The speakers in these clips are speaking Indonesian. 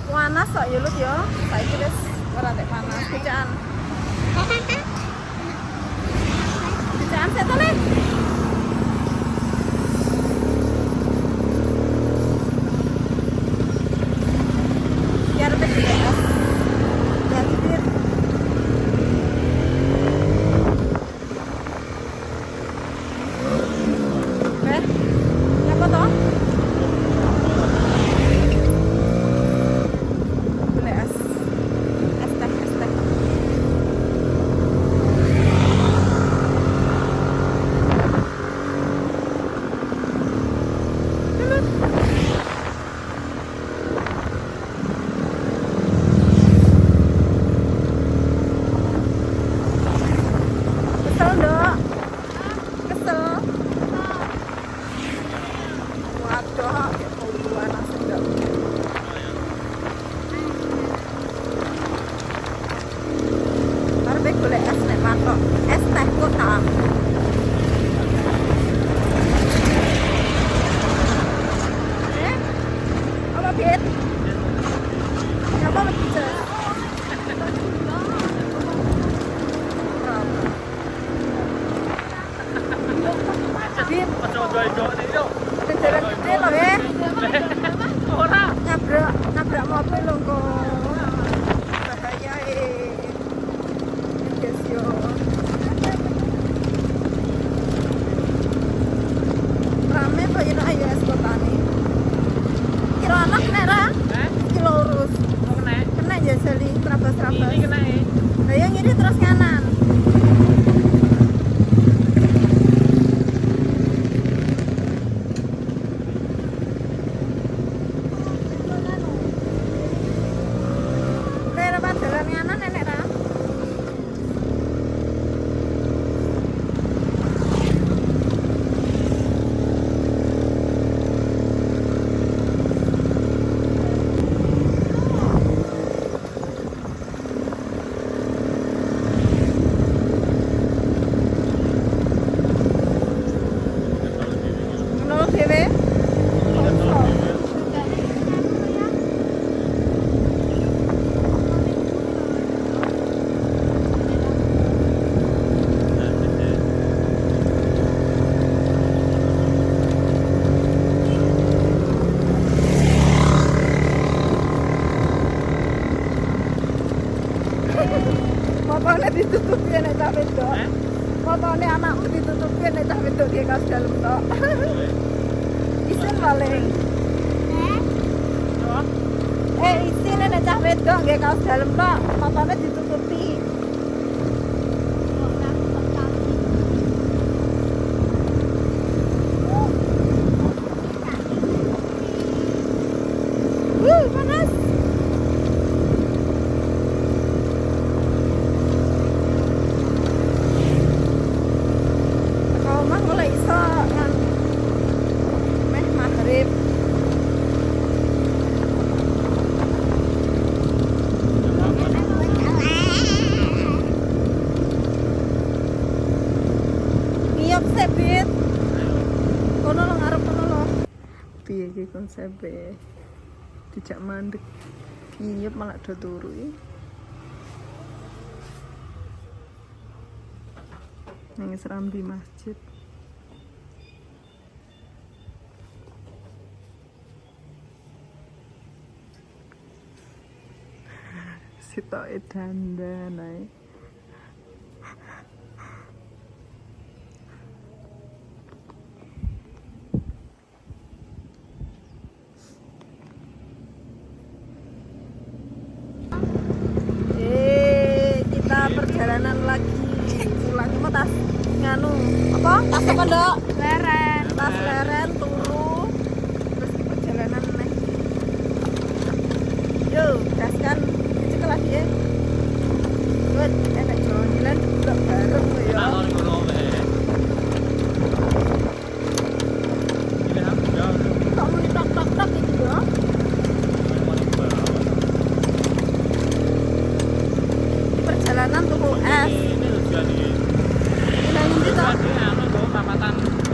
panas kok ya Lut ya. Saiki wis ora tek panas kecaan. Kecaan seto le. Biar beres. Jadi bir. Apa toh? Boleh es teh patok, es teh kota. Apa Bit? Apa begitu? Bit, kendaraan gede loh ya. Nabrak mobil loh kok. Bahaya rame kok ya ayo es kota nih. Kira anak kena ra? Kilo urus. Kena ya jali terabas-terabas. Ini kena ya. Nah yang ini terus kanan. Kayak apa jalan kanan nenek ra? Motornya ditutupi nek cah wedok. Motornya anakku ditutupi nek cah wedok dia kaos dalem tok. Isin paling. Isin nek cah wedok nggih kaos dalem tok, motornya ditutupi. Panas. Sebit kono lo ngarep kono lo piye iki konsepe dijak mandek ngiyep malah do turu iki nang serambi masjid sitoke dandan ae. Perjalanan lagi pulang cuma tas nganu apa tas apa dok leren tas leren turu terus perjalanan nih yo gaskan itu lagi ya buat enak jalan belok bareng ya kamu di tok tok tok itu ya perjalanan tuku es. Ini tuh.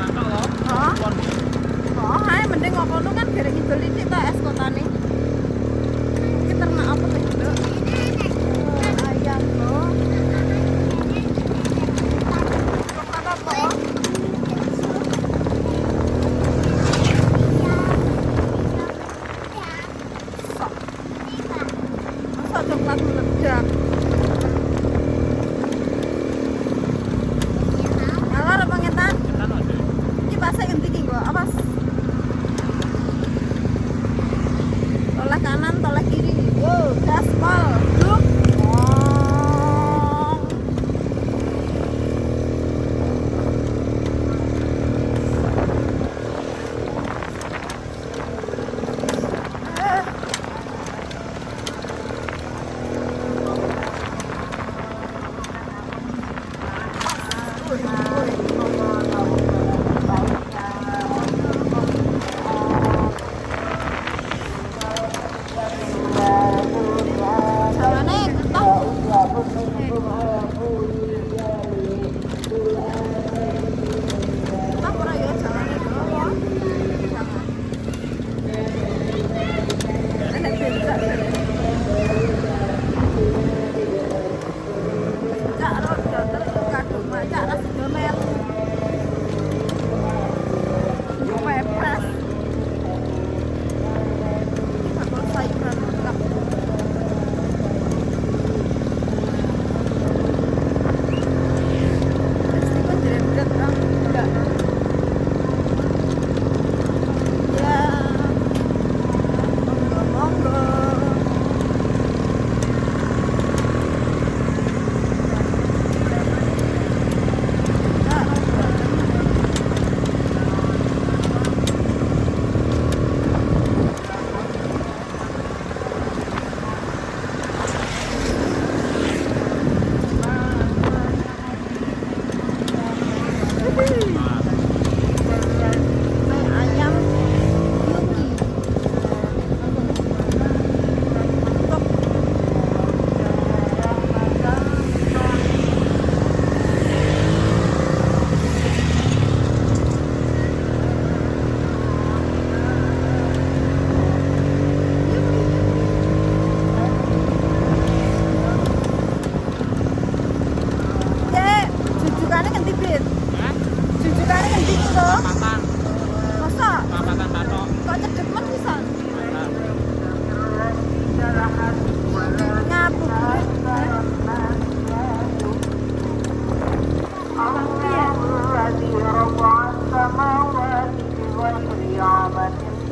Dak. Ngalor apa ngetan? Iki pase ganti iki kok. Awas. Tolak kanan, tolak kiri. Wow, gaspol. Duk.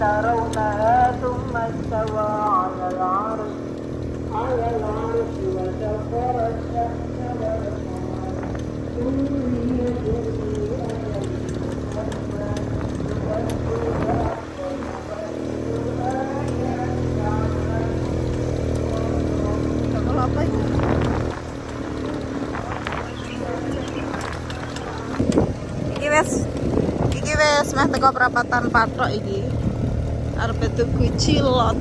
ترونها ثم استوى على العرش وسخر الشمس Iki wes meh teko perapatan Patok iki. Arep tuku cilok.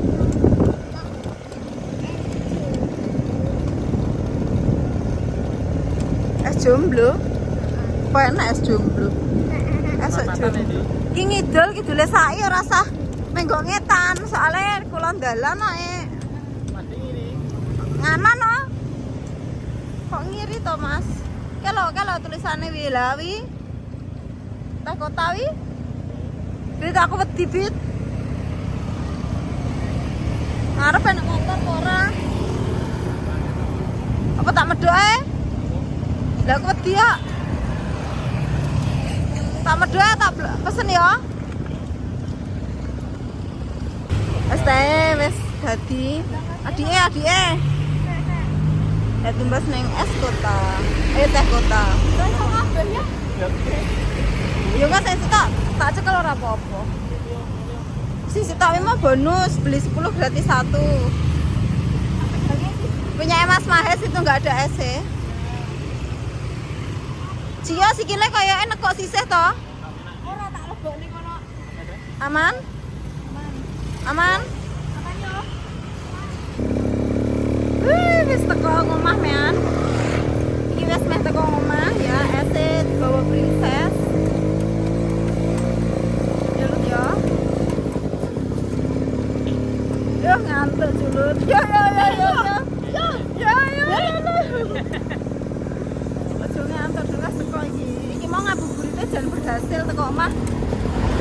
Es jomblo. Apa enak es jomblo? Es jomblo. Iki ngidul sak ora usah menggo ngetan, soalnya kula dalan ae. Nganan no. Kok ngiri to, Mas? Kalau tulisannya Wilawi. Tak kotawi. Bit aku wedi bit. Ngarep enak motor kok ora. Apa tak medhok ae? Lah aku wedi ya. Tak medhok tak pesen ya. Wes tae wis dadi adike. Ya tumbas neng es kota. Teh kota. Iso kabeh ya. Ya Mas, saya tak cekel ora apa-apa. Sisi tak memang bonus beli 10 gratis 1. Punya Mas Mahes itu enggak ada es ya. Cio sikile kaya enak kok sisih to. Ora tak lebokne kono. Aman? Aman? Aman yo. Wis teko omah mean. Iki wis meh teko omah ya, es bawa princess. Yo ngantuk culut. Yo. Ojo ngantuk terus teko iki. Iki mau ngabuburite jan berhasil teko omah.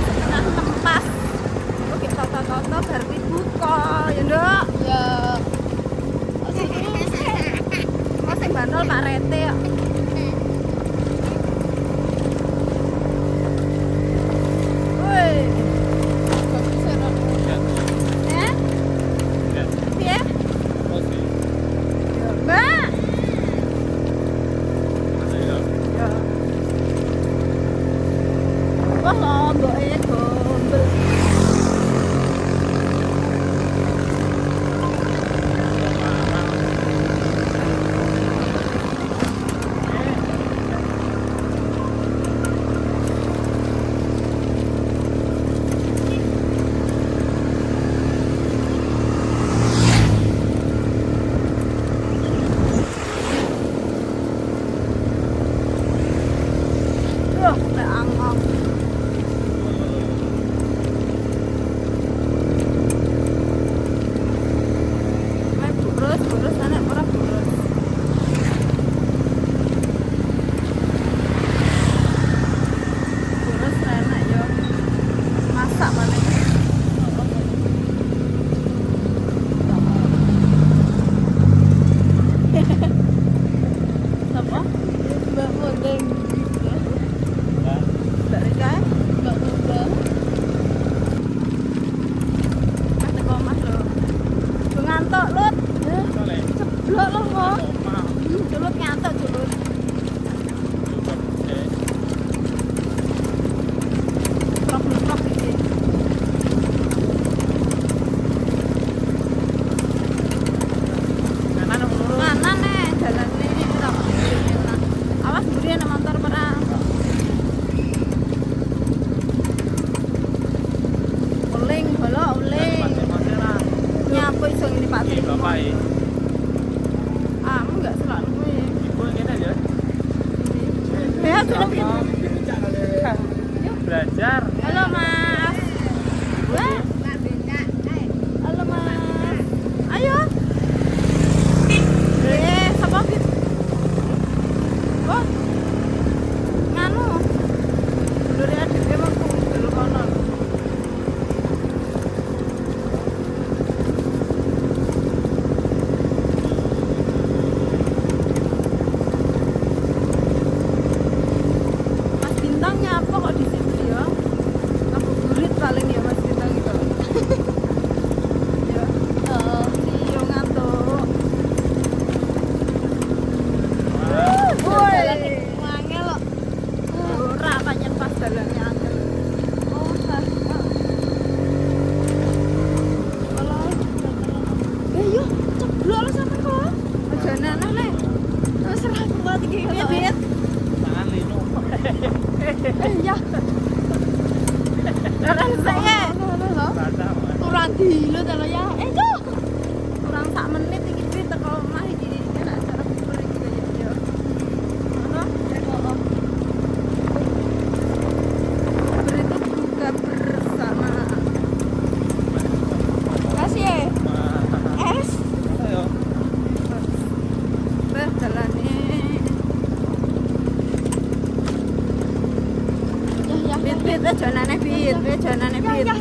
Setengah tempas. Oke, toto-toto bar buka, ya, Nduk. Ya. Boros anak ora boros. Boros enak yo. Masak mana? Apa? Mbak Modeng. Mbak Rika? Mbak Muda. Mas teko omah lho. Lu ngantuk, Lut. Ceblok lo kok. Culut ngantuk, culut. Prok-prok iki. Kanan nih, jalan nih, awas buri ana motor perang. Uling, bolo, uling. Nyapu iso ngene Pak Tri. Kamu enggak selalu kowe. Ya, film Belajar. Halo Mas. Wah. Halo Mas. Ayo. Sapa Fit? Oh. Nganu. Dulure dhewe mengko dulu kono. Mas Bintang nyapa kok di situ ya? Aku gurit paling ya Mas Bintang itu. Ya. Yo ngantuk. Woi. Mangel kok. Ora pancen pas dalannya angel. Oh, Kalau yo ceblok lo sampe kok. aja aneh nek. Terus serah kuat iki Ya, kok. Bit. Tangan linu. Ya. Orang saya Rasa. Kurang dilo ta lo ya. Kok. kurang sak menit iki Bit teko omah iki kena acara bubur iki kaya dia. Ono bubur itu buka bersama. Kasih ya. Es. Ayo. Berjalane. Ya. Bit janane Bit, janane Bit. Ya.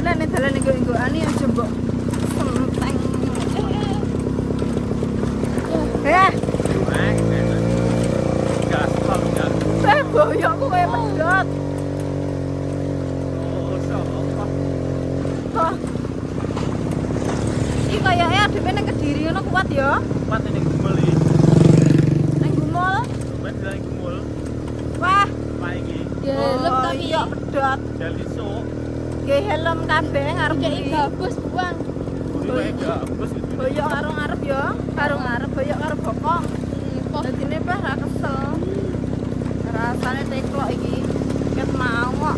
Lah nek dalane nggo-nggoane aja mbok senteng. Eh, Gaspol enggak. boyokku kaya pedot. Oh, sopo. Kok. Iki kayake adepe ning Kediri ngono kuat ya. Kuat ini gumul iki. Ning Gumul. Ben jalan gumul. Wah, Apa iki? Gelem oh, tapi iya pedot. Jaliso. Nggih helm kabeh ngarep kayak iki. gabus buang. Buri wae gabus gitu. Boyok karo ngarep ya, karo ngarep boyok karo bokong. Kok Dadine bah ra kesel. Rasane teklok iki. Ket mau kok.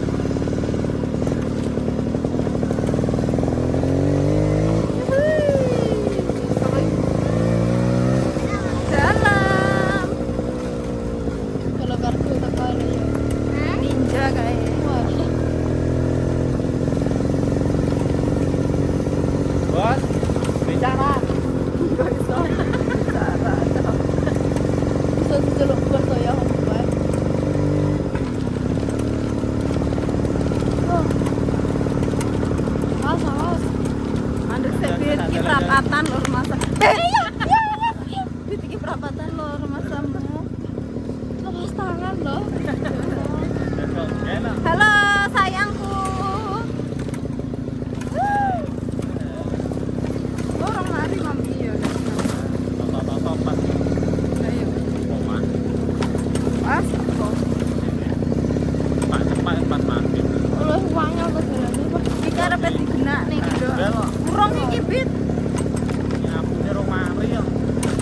Dalam kalau kartu tekan ya. ninja kayak. Wah. Bos, bicara. Gak iso. Cara. Bisa diceluk kartu ya Mbak. Oh. Awas. Mandek sebit iki perapatan lho rumah sama. Bit iki perapatan lho rumah sama. Lepas tangan loh. Enak. Halo sayangku. Orang lari mami ya. Apa-apa. Ayo. Omah. Pas kok. Cepat mati. Oleh uangnya ke jalan ini Pak. Iki arep digenak nih gitu. Kurang iki Bit. Nyapune rong mari ya.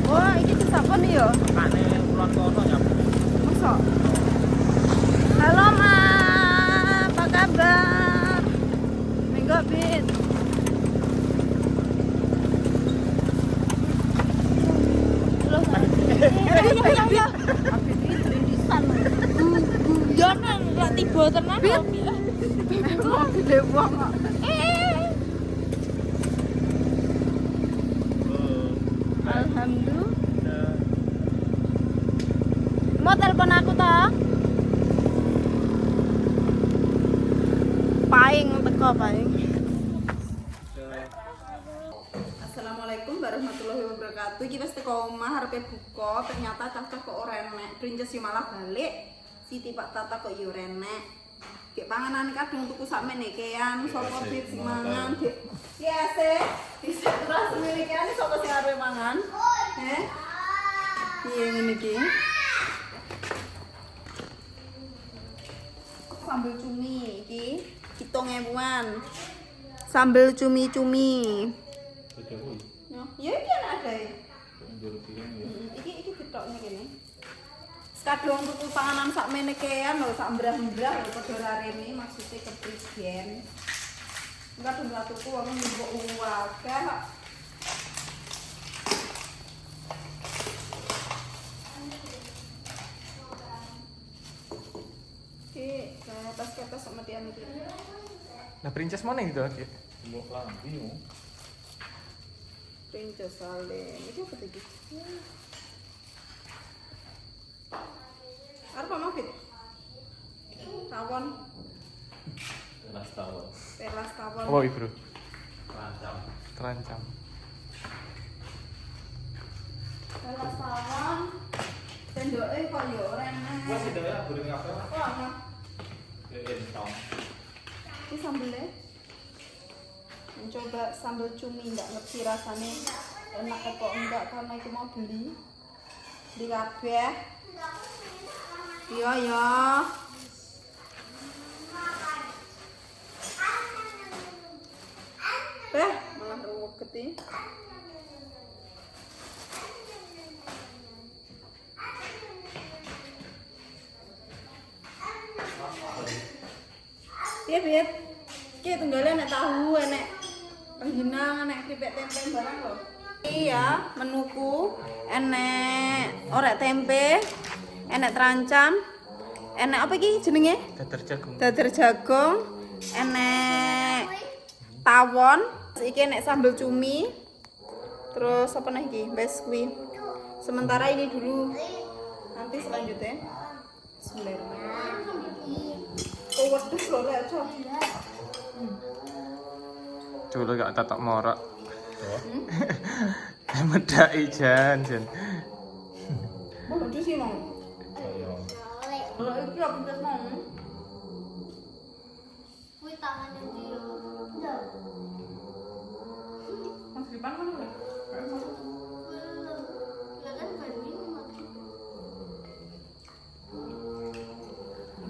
Oh, iki disapa nih ya? Tekane ulon kono nyapune. Masa? Halo Ma, apa kabar? Minggu Bit. Loh. Ya. Abit iki trindisan. Guyonan lak tiba tenan Bit. kok. Emang gede wong kok. Alhamdulillah. Mau telepon aku toh? Paing teko paing. Assalamualaikum warahmatullahi wabarakatuh. Iki wis teko omah arepe buka, ternyata Tata kok ora enek. Princess yo malah balik. Siti Pak Tata kok yo ora enek. Gek panganan kadung tuku sakmene kean, sapa sing mangan, Dik. Ya sih. Bisa terus milihane sapa sing arep mangan? Piye ngene iki? Sambal cumi iki 7.000-an. Sambal cumi-cumi. Ya iki ada ya. Iki ditokne kene. Kadung tuku panganan sak menekean lho, sak mbrah-mbrah lho padha rarene maksude keprigen. Kadung ra tuku wong mbok akeh. Oke, kertas sama dia iki. Nah, princess mana gitu, Ki? Mbok lambi yo. Princess Salem. Itu apa tadi? Apa mau fit? Tawon. Telas tawon. Oh, iya, Bro. Terancam. Terancam. Telas tawon. Sendoke kok yo ora enak. Wes ndek goreng kabeh. Oh, ana. Entong. Ini sambelnya. Mencoba sambal cumi, nggak ngerti rasanya enak apa enggak karena itu mau beli di kabeh. Iya ya. Malah ruwet iki. Iya, Bit. Ki tunggale nek tahu, enek rengginang, enek kripik tempe barang lho. Iya, menuku enek orek tempe, enek terancam, enek apa iki jenenge? Dadar jagung. Dadar jagung, enek tawon, iki enek sambal cumi. Terus apa nih iki? Wes kuwi. Sementara ini dulu. Nanti selanjutnya. Bismillahirrahmanirrahim. Oh, wedhus lho lek aja. Coba gak tatok morak. Medai jan. Mau lucu sih mau. Kalau itu aku udah mau. Mas Ripan kan udah.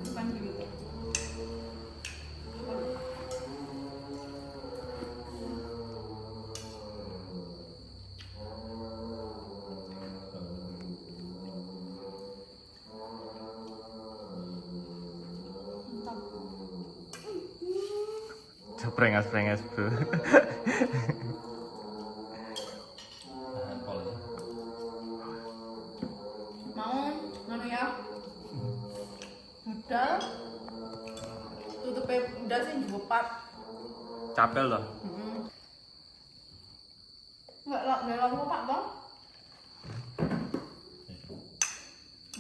Ripan gitu. Prengas-prengas, Bro. Mau ngono ya. Budal. Tutupe budal sing diwepat. Capel loh. Enggak lah, enggak mau Pak, Bang.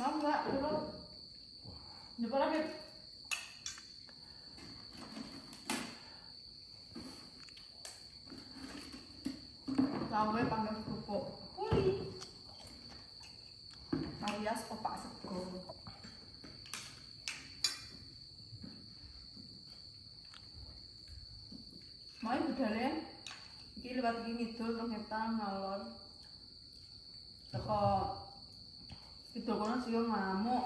Mau enggak? Dulu. Coba lagi. Lawe panggang kerupuk. Kuli. Alias opak sego. Mau budale iki liwat iki ngidul terus ngetang ngalor. Teko itu kono sih ngamuk.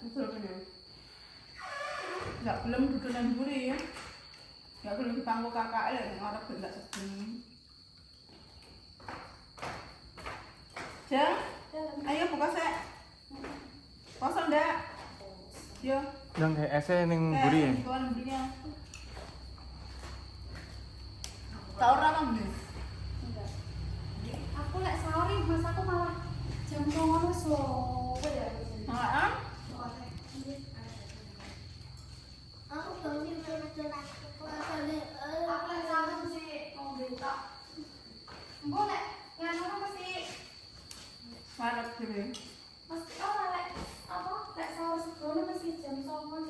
Betul kan? Enggak belum duduk nang mburi ya. Enggak belum dipangku kakak lek nek arep enggak segini. Jeng, ayo buka sek. Kosong ndak? Yo. Yang kayak ese ning mburi ya. Bukan mburinya. Tau ora nang mburi? Aku lek sahur mas aku malah jam 09.00 suwe ya. Heeh. Aku bangun jam 12. Aku lek sahur sih Engko lek nganu mesti warep dhewe. Mesti ora lek apa lek sahur segone mesti jam 09.00